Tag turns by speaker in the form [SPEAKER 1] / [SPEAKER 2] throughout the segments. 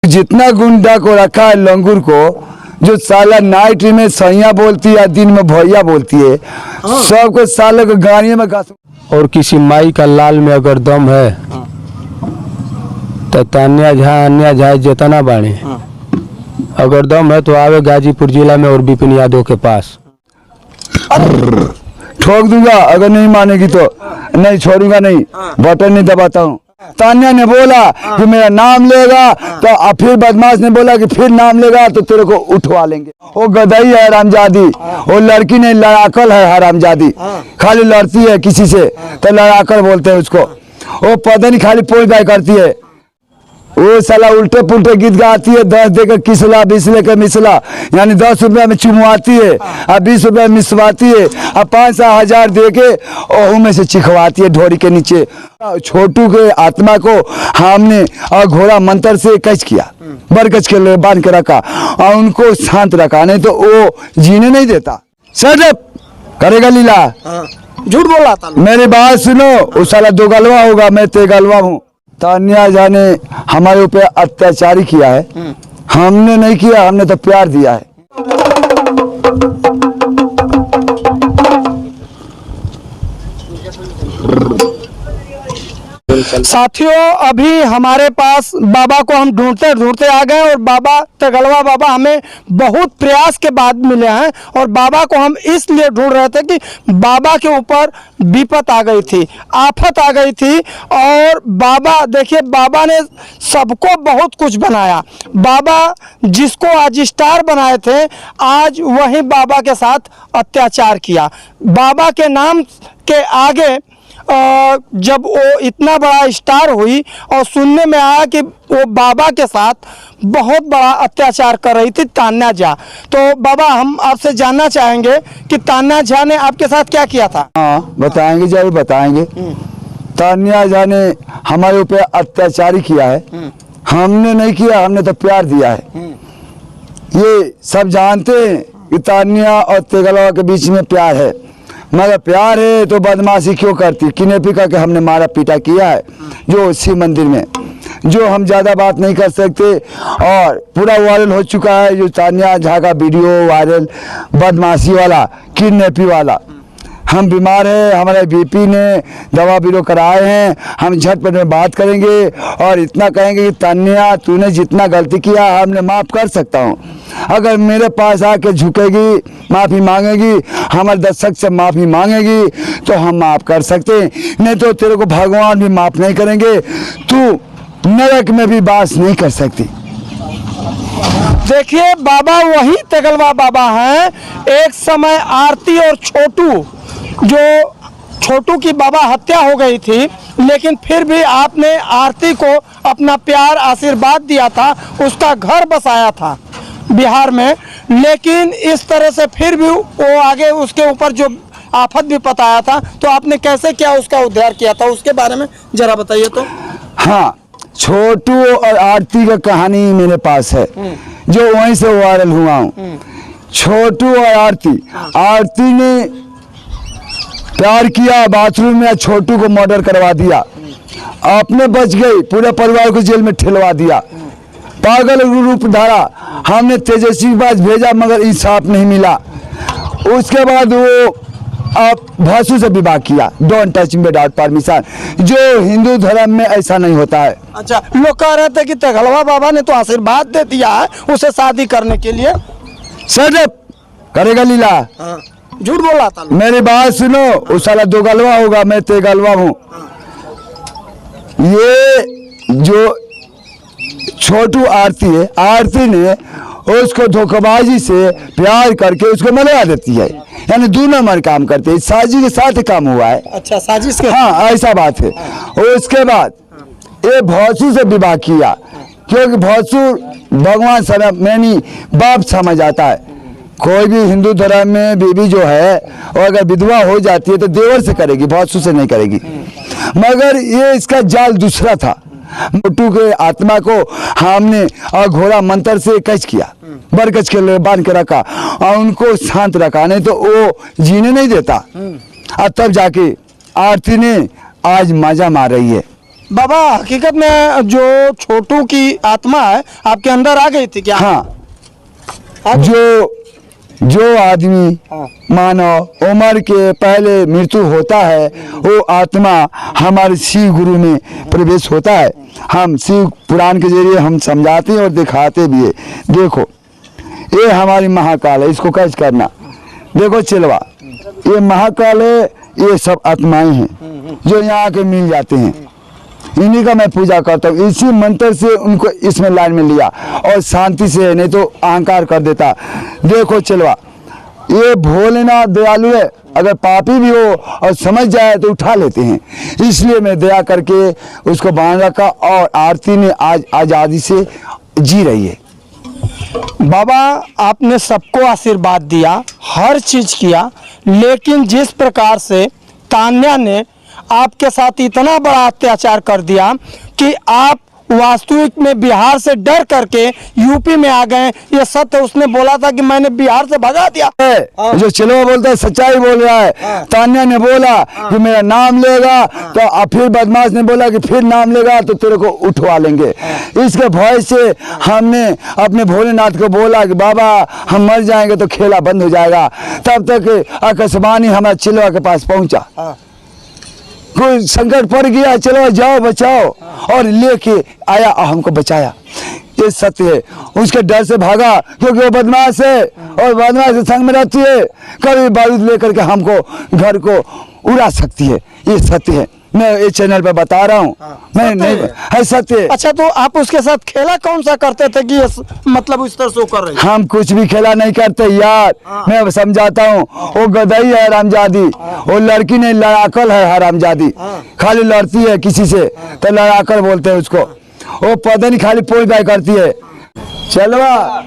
[SPEAKER 1] जितना गुंडा को रखा है लंगूर को, जो साला नाइट में सैया बोलती है दिन में भैया बोलती है, सबको साले को गाड़ियों में घास।
[SPEAKER 2] और किसी माई का लाल में अगर दम है तो तान्या झा अन्या झा जितना बाणी अगर दम है तो आवे गाजीपुर जिला में और बिपिन यादव के पास
[SPEAKER 1] ठोक दूंगा। अगर नहीं मानेगी तो नहीं छोड़ूंगा, नहीं बटन नहीं दबाता हूँ। तान्या ने बोला कि मेरा नाम लेगा तो फिर बदमाश ने बोला कि फिर नाम लेगा तो तेरे को उठवा लेंगे। वो गदई है हरामजादी, वो लड़की नहीं लड़ाकल है हरामजादी, खाली लड़ती है किसी से तो लड़ाकल बोलते हैं उसको। वो पता नहीं खाली पोल बाय करती है। वो साला उल्टे पुल्टे गीत गाती है, 10 देकर किसला 20 लेकर मिसला, यानी 10 रुपया में चुमवाती है और 20 रुपया में मिसवाती है और 5-1000 दे के ओहू में से चिखवाती है ढोरी के नीचे। छोटू के आत्मा को हमने और घोड़ा मंत्र से कच किया, बरगज के लिए बांध के रखा और उनको शांत रखा, नहीं तो वो जीने नहीं देता। शट अप करेगा लीला,
[SPEAKER 3] झूठ बोल रहा था।
[SPEAKER 1] मेरी बात सुनो, वो साला दो गलवा होगा, मैं तेगलवा हूँ। तान्या झा ने हमारे ऊपर अत्याचारी किया है, हमने नहीं किया, हमने तो प्यार दिया है।
[SPEAKER 3] साथियों, अभी हमारे पास बाबा को हम ढूंढते ढूंढते आ गए और बाबा तेगलवा बाबा हमें बहुत प्रयास के बाद मिले हैं। और बाबा को हम इसलिए ढूंढ रहे थे कि बाबा के ऊपर विपत आ गई थी, आफत आ गई थी। और बाबा देखिए, बाबा ने सबको बहुत कुछ बनाया। बाबा जिसको आज स्टार बनाए थे, आज वही बाबा के साथ अत्याचार किया। बाबा के नाम के आगे जब वो इतना बड़ा स्टार हुई और सुनने में आया कि वो बाबा के साथ बहुत बड़ा अत्याचार कर रही थी तान्या झा, तो बाबा हम आपसे जानना चाहेंगे कि तान्या झा ने आपके साथ क्या किया था।
[SPEAKER 1] हाँ बताएंगे, जरूर बताएंगे। तान्या झा ने हमारे ऊपर अत्याचारी किया है, हमने नहीं किया, हमने तो प्यार दिया है। ये सब जानते हैं कि तान्या और तेगलवा के बीच में प्यार है, मगर प्यार है तो बदमाशी क्यों करती। किनेपी का हमने मारा पीटा किया है जो शिव मंदिर में, जो हम ज़्यादा बात नहीं कर सकते। और पूरा वायरल हो चुका है जो तान्या झा का वीडियो वायरल, बदमाशी वाला, किडनैपी वाला। हम बीमार हैं, हमारे बीपी ने दवा बीरो कराए हैं, हम झटपट में बात करेंगे और इतना कहेंगे कि तान्या तूने जितना गलती किया हमने माफ़ कर सकता हूँ। अगर मेरे पास आके झुकेगी, माफ़ी मांगेगी, हमारे दर्शक से माफ़ी मांगेगी तो हम माफ़ कर सकते हैं, नहीं तो तेरे को भगवान भी माफ़ नहीं करेंगे, तू नरक में भी वास नहीं कर सकती।
[SPEAKER 3] देखिए, बाबा वही तेगलवा बाबा हैं। एक समय आरती और छोटू की बाबा हत्या हो गई थी, लेकिन फिर भी आपने आरती को अपना प्यार आशीर्वाद दिया था, उसका घर बसाया था बिहार में। लेकिन इस तरह से फिर भी वो आगे उसके ऊपर जो आफत भी पताया था, तो आपने कैसे क्या उसका उद्धार किया था, उसके बारे में जरा बताइए तो।
[SPEAKER 1] हाँ, छोटू और आरती का कहानी मेरे पास है जो वहीं से वायरल हुआ हूँ। छोटू और आरती ने प्यार किया, बाथरूम में छोटू को मर्डर करवा दिया, अपने बच गई, पूरे परिवार को जेल में ठेलवा दिया, पागल रूप धारा। हमने तेजस्वी के पास भेजा मगर इंसाफ नहीं मिला। उसके बाद वो भासु से विवाह किया, don't touch me without permission, जो हिंदू धर्म में ऐसा नहीं होता है।
[SPEAKER 3] अच्छा, लोग कह रहे थे कि तेगलवा बाबा ने तो आशीर्वाद दे दिया है उसे शादी करने के लिए।
[SPEAKER 1] शट अप करेगा लीला,
[SPEAKER 3] झूठ बोल रहा था।
[SPEAKER 1] मेरी बात सुनो, वो साला दो गलवा होगा, मैं तेगलवा हूँ। ये जो छोटू आरती है, आरती ने उसको धोखेबाजी से प्यार करके उसको मरवा देती है, यानी 2 नंबर काम करते हैं, साजिश के साथ काम हुआ है।
[SPEAKER 3] अच्छा, साजिश के,
[SPEAKER 1] हाँ ऐसा बात है। और उसके बाद ये भासु से विवाह किया, क्योंकि भासु भगवान समय मैंने बाप समझ आता है। कोई भी हिंदू धर्म में बीवी जो है और अगर विधवा हो जाती है तो देवर से करेगी, भासु से नहीं करेगी। मगर ये इसका जाल दूसरा था। छोटू के आत्मा को हमने और घोड़ा मंत्र से कच किया, बरगज के लिए बांध के रखा और उनको शांत रखा, नहीं तो वो जीने नहीं देता। और तब जाके आरती ने आज मजा मार रही है।
[SPEAKER 3] बाबा हकीकत में जो छोटू की आत्मा है आपके अंदर आ गई थी क्या?
[SPEAKER 1] हाँ, जो आदमी मानव उम्र के पहले मृत्यु होता है वो आत्मा हमारे शिव गुरु में प्रवेश होता है। हम शिव पुराण के जरिए हम समझाते हैं और दिखाते भी है। देखो ये हमारी महाकाल है, इसको कैसे करना। देखो चिलवा, ये महाकाल है, ये सब आत्माएं हैं जो यहाँ आके मिल जाते हैं। इन्हीं का मैं पूजा करता हूँ। इसी मंत्र से उनको इसमें लाइन में लिया और शांति से, नहीं तो अहंकार कर देता। देखो चिलवा, ये भोलेनाथ दयालु है, अगर पापी भी हो और समझ जाए तो उठा लेते हैं। इसलिए मैं दया करके उसको बांध रखा और आरती ने आज आज़ादी से जी रही है।
[SPEAKER 3] बाबा आपने सबको आशीर्वाद दिया, हर चीज किया, लेकिन जिस प्रकार से तान्या ने आपके साथ इतना बड़ा अत्याचार कर दिया कि आप वास्तविक में बिहार से डर करके यूपी में आ गए। ये सत्य उसने बोला था कि मैंने बिहार से भगा दिया।
[SPEAKER 1] जो चिलवा बोलता है सच्चाई बोल रहा है। तान्या ने बोला कि मेरा नाम लेगा तो फिर बदमाश ने बोला कि फिर नाम लेगा तो तेरे को उठवा लेंगे। इसके भय से हमने अपने भोलेनाथ को बोला कि बाबा हम मर जाएंगे तो खेला बंद हो जाएगा। तब तक आकाशवाणी हमारा चिलवा के पास पहुंचा। कोई संकट पड़ गया, चलो जाओ बचाओ, और लेके आया और हमको बचाया। ये सत्य है। उसके डर से भागा क्योंकि वो बदमाश है और बदमाश के संग में रहती है, कभी बारूद लेकर के हमको घर को उड़ा सकती है। ये सत्य है, मैं इस चैनल पे बता रहा हूँ। मैं नहीं है सत्य।
[SPEAKER 3] अच्छा, तो आप उसके साथ खेला कौन सा करते थे कि मतलब इस तरह से कर रहे?
[SPEAKER 1] हम कुछ भी खेला नहीं करते यार। मैं समझाता हूँ, वो गदई है हरामजादी, वो लड़की नहीं लड़ाकल है हरामजादी। खाली लड़ती है किसी से तो लड़ाकल बोलते हैं उसको। वो पता नहीं खाली पोई बाई करती है। चलवा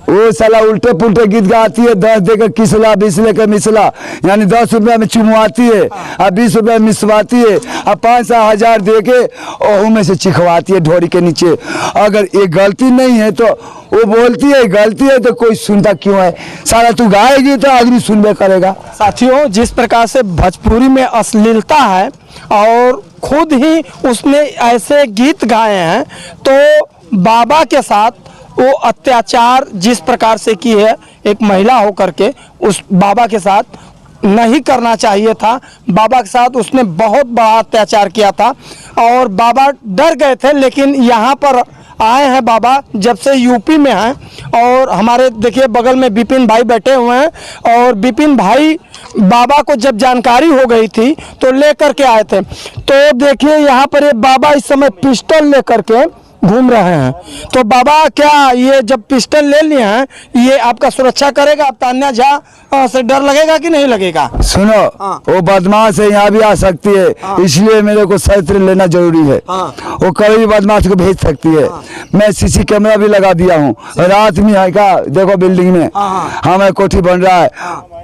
[SPEAKER 1] वो साला उल्टे पुल्टे गीत गाती है। 10 देकर किसला, 20 लेकर मिसला, यानी 10 रुपया में चुमवाती है और 20 रुपया में मिसवाती है और 5-1000 दे के ओहू में से चिखवाती है ढोरी के नीचे। अगर ये गलती नहीं है तो वो बोलती है गलती है तो कोई सुनता क्यों है। साला तू गाएगी तो आदमी सुनबे करेगा।
[SPEAKER 3] साथियों, जिस प्रकार से भोजपुरी में अश्लीलता है और खुद ही उसने ऐसे गीत गाए हैं, तो बाबा के साथ वो अत्याचार जिस प्रकार से की है, एक महिला होकर के उस बाबा के साथ नहीं करना चाहिए था। बाबा के साथ उसने बहुत बड़ा अत्याचार किया था और बाबा डर गए थे। लेकिन यहाँ पर आए हैं बाबा, जब से यूपी में हैं। और हमारे देखिए बगल में विपिन भाई बैठे हुए हैं और विपिन भाई बाबा को जब जानकारी हो गई थी तो लेकर के आए थे। तो देखिए यहाँ पर ये बाबा इस समय पिस्टल लेकर के घूम रहे हैं। तो बाबा, क्या ये जब पिस्टल ले लिए हैं ये आपका सुरक्षा करेगा? आप तान्या झा से डर लगेगा कि नहीं लगेगा?
[SPEAKER 1] सुनो, वो बदमाश है, यहाँ भी आ सकती है, इसलिए मेरे को शस्त्र लेना जरूरी है। वो कभी भी बदमाश को भेज सकती है। मैं सीसी कैमरा भी लगा दिया हूँ। रात में है का, देखो बिल्डिंग में हमारा कोठी बन रहा है।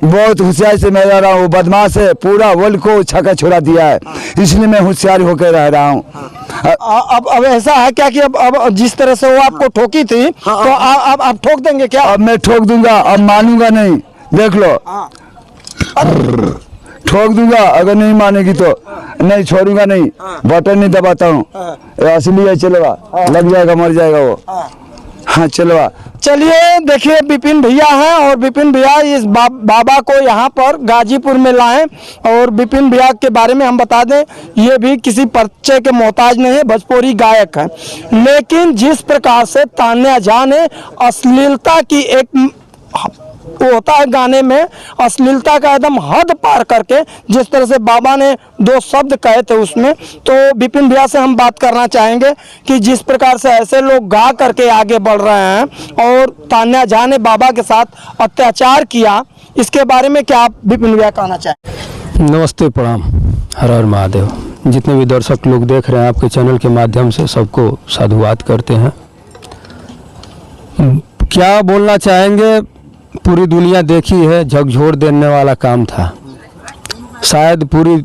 [SPEAKER 1] बहुत होशियारी से मैं रह रहा हूँ। बदमाश है, पूरा वर्ल्ड को छक्का छोड़ा दिया है, इसलिए मैं होशियार होकर रह रहा हूँ।
[SPEAKER 3] अब ऐसा है क्या कि अब जिस तरह से वो आपको ठोकी थी तो आप ठोक देंगे क्या?
[SPEAKER 1] अब मैं ठोक दूंगा, अब मानूंगा नहीं। देख लो, ठोक दूंगा। अगर नहीं मानेगी तो नहीं छोड़ूंगा, नहीं बटन नहीं दबाता हूँ। असली है, चलेगा, लग जाएगा, मर जाएगा वो। हाँ चलो।
[SPEAKER 3] चलिए देखिए, विपिन भैया हैं और विपिन भैया इस बाबा को यहाँ पर गाजीपुर में लाएं। और विपिन भैया के बारे में हम बता दें, ये भी किसी परिचय के मोहताज नहीं है, भोजपुरी गायक हैं। लेकिन जिस प्रकार से तान्या झा ने अश्लीलता की एक वो होता है गाने में, अश्लीलता का एकदम हद पार करके जिस तरह से बाबा ने 2 शब्द कहे थे उसमें, तो विपिन भैया से हम बात करना चाहेंगे कि जिस प्रकार से ऐसे लोग गा करके आगे बढ़ रहे हैं और तान्या झा ने बाबा के साथ अत्याचार किया, इसके बारे में क्या आप विपिन भैया कहना चाहेंगे?
[SPEAKER 2] नमस्ते, प्रणाम, हर हर महादेव। जितने भी दर्शक लोग देख रहे हैं आपके चैनल के माध्यम से, सबको साधुवाद करते हैं। क्या बोलना चाहेंगे, पूरी दुनिया देखी है, झकझोर देने वाला काम था। शायद पूरी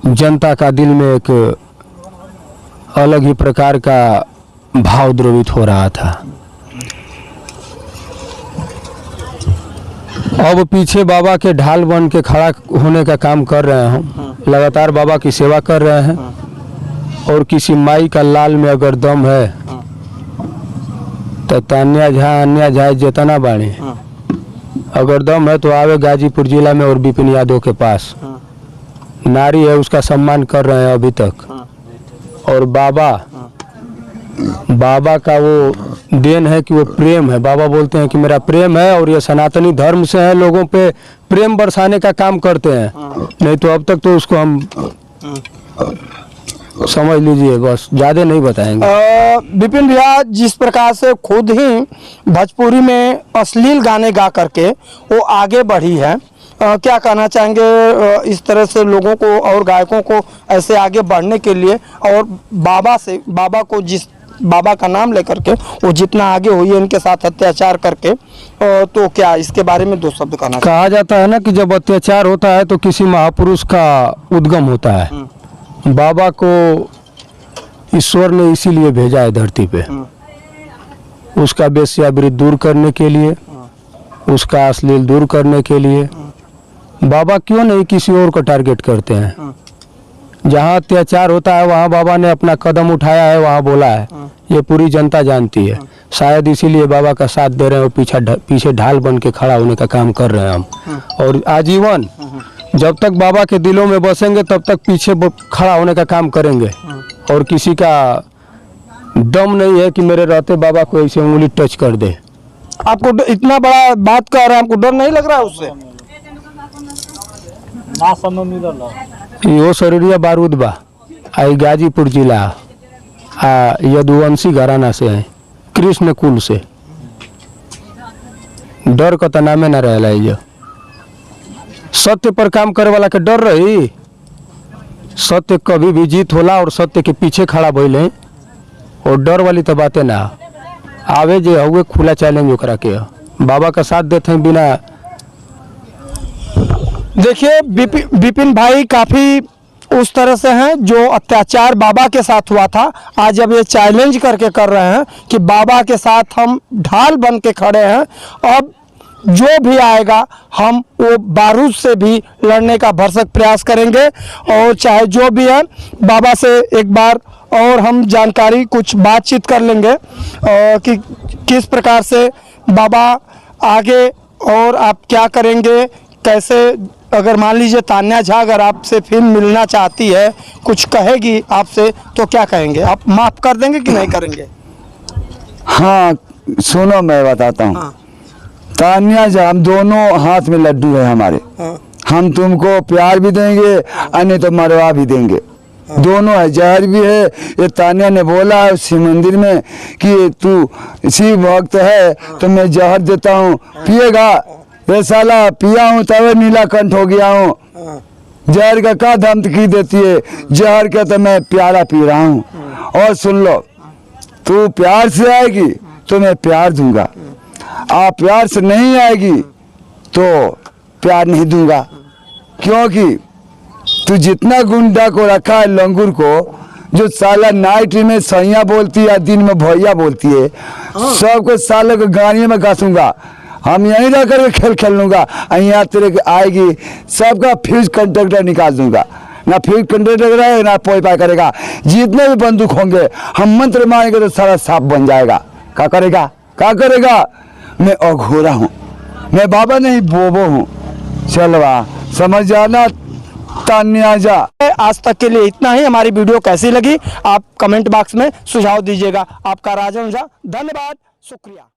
[SPEAKER 2] जनता का दिल में एक अलग ही प्रकार का भाव द्रवित हो रहा था। अब पीछे बाबा के ढाल बन के खड़ा होने का काम कर रहे हैं हम। लगातार बाबा की सेवा कर रहे हैं और किसी माई का लाल में अगर दम है तो तान्या झा जितना बाणी अगर दम है तो आवे गाजीपुर जिला में और विपिन यादव के पास। नारी है उसका सम्मान कर रहे हैं अभी तक। और बाबा का वो देन है कि वो प्रेम है। बाबा बोलते हैं कि मेरा प्रेम है और ये सनातनी धर्म से है, लोगों पे प्रेम बरसाने का काम करते हैं। नहीं तो अब तक तो उसको हम समझ लीजिए, बस ज़्यादा नहीं बताएंगे।
[SPEAKER 3] विपिन भैया जिस प्रकार से खुद ही भोजपुरी में अश्लील गाने गा करके वो आगे बढ़ी है, क्या कहना चाहेंगे इस तरह से लोगों को और गायकों को ऐसे आगे बढ़ने के लिए, और बाबा का नाम लेकर के वो जितना आगे हुई है इनके साथ अत्याचार करके, तो क्या इसके बारे में दो शब्द कहना?
[SPEAKER 2] कहा जाता है ना कि जब अत्याचार होता है तो किसी महापुरुष का उद्गम होता है। बाबा को ईश्वर ने इसीलिए भेजा है धरती पे, उसका वेश्यावृत्ति दूर करने के लिए, उसका अश्लील दूर करने के लिए। बाबा क्यों नहीं किसी और को टारगेट करते हैं? जहाँ अत्याचार होता है वहाँ बाबा ने अपना कदम उठाया है, वहाँ बोला है, ये पूरी जनता जानती है। शायद इसीलिए बाबा का साथ दे रहे हैं और पीछे ढाल बन के खड़ा होने का काम कर रहे हैं हम। और आजीवन जब तक बाबा के दिलों में बसेंगे तब तक पीछे खड़ा होने का काम करेंगे। और किसी का दम नहीं है कि मेरे रहते बाबा को ऐसे उंगली टच कर दे।
[SPEAKER 3] आपको इतना बड़ा बात कर रहे हैं, आपको डर नहीं लग रहा है उससे?
[SPEAKER 2] यो शरीरिया बारूद बा आई गाजीपुर जिला यदुवंशी घराना से है, कृष्ण कुल से। डर का तो नामे न रहला है। सत्य पर काम करे वाला के डर रही। सत्य कभी भी जीत होला और सत्य के पीछे खड़ा भइले, और डर वाली तो बातें ना आवे। जे हुए खुला चैलेंज ओकरा के बाबा का साथ देते हैं बिना।
[SPEAKER 3] देखिए विपिन भाई काफ़ी उस तरह से हैं जो अत्याचार बाबा के साथ हुआ था, आज जब ये चैलेंज करके कर रहे हैं कि बाबा के साथ हम ढाल बन के खड़े हैं, अब जो भी आएगा हम वो बारूद से भी लड़ने का भरसक प्रयास करेंगे। और चाहे जो भी है बाबा से एक बार और हम जानकारी कुछ बातचीत कर लेंगे कि किस प्रकार से बाबा आगे और आप क्या करेंगे, कैसे। अगर मान लीजिए तान्या झा अगर आपसे फिल्म मिलना चाहती है, कुछ कहेगी आपसे, तो क्या कहेंगे? आप माफ़ कर देंगे कि नहीं करेंगे?
[SPEAKER 1] हाँ सुनो मैं बताता हूँ।
[SPEAKER 3] हाँ।
[SPEAKER 1] तान्या झा हम दोनों हाथ में लड्डू है हमारे।
[SPEAKER 3] हाँ।
[SPEAKER 1] हम तुमको प्यार भी देंगे और नहीं तो मरवा भी देंगे। हाँ। दोनों है, जहर भी है। ये तान्या ने बोला है शिव मंदिर में कि तू शिव भक्त है तो मैं जहर देता हूँ, पिएगा? ये साला पिया हूँ तब नीलाकंठ हो गया हूँ। जहर का क्या धमकी देती है? जहर का तो मैं प्याला पी रहा हूँ। और सुन लो, तू प्यार से आएगी तो मैं प्यार दूंगा, आप प्यार से नहीं आएगी तो प्यार नहीं दूंगा। क्योंकि तू जितना गुंडा को रखा है लंगूर को, जो साला नाइट में सैया बोलती है दिन में भैया बोलती है, सबको साले को गाड़ी में घसूंगा। हम यहीं रह करके खेल लूँगा। यहाँ तेरे आएगी सबका फ्यूज कंडक्टर निकाल दूंगा। ना फ्यूज कंडक्टर रहेगा ना पोई पाई करेगा। जितने भी बंदूक होंगे हम मंत्र मारेंगे तो सारा सांप बन जाएगा। क्या करेगा? क्या करेगा? मैं अघोरा हूँ, मैं बाबा नहीं बोबो हूँ। चलवा समझ जाना तान्या झा।
[SPEAKER 3] आज तक के लिए इतना ही। हमारी वीडियो कैसी लगी आप कमेंट बॉक्स में सुझाव दीजिएगा। आपका राजन झा, धन्यवाद, शुक्रिया।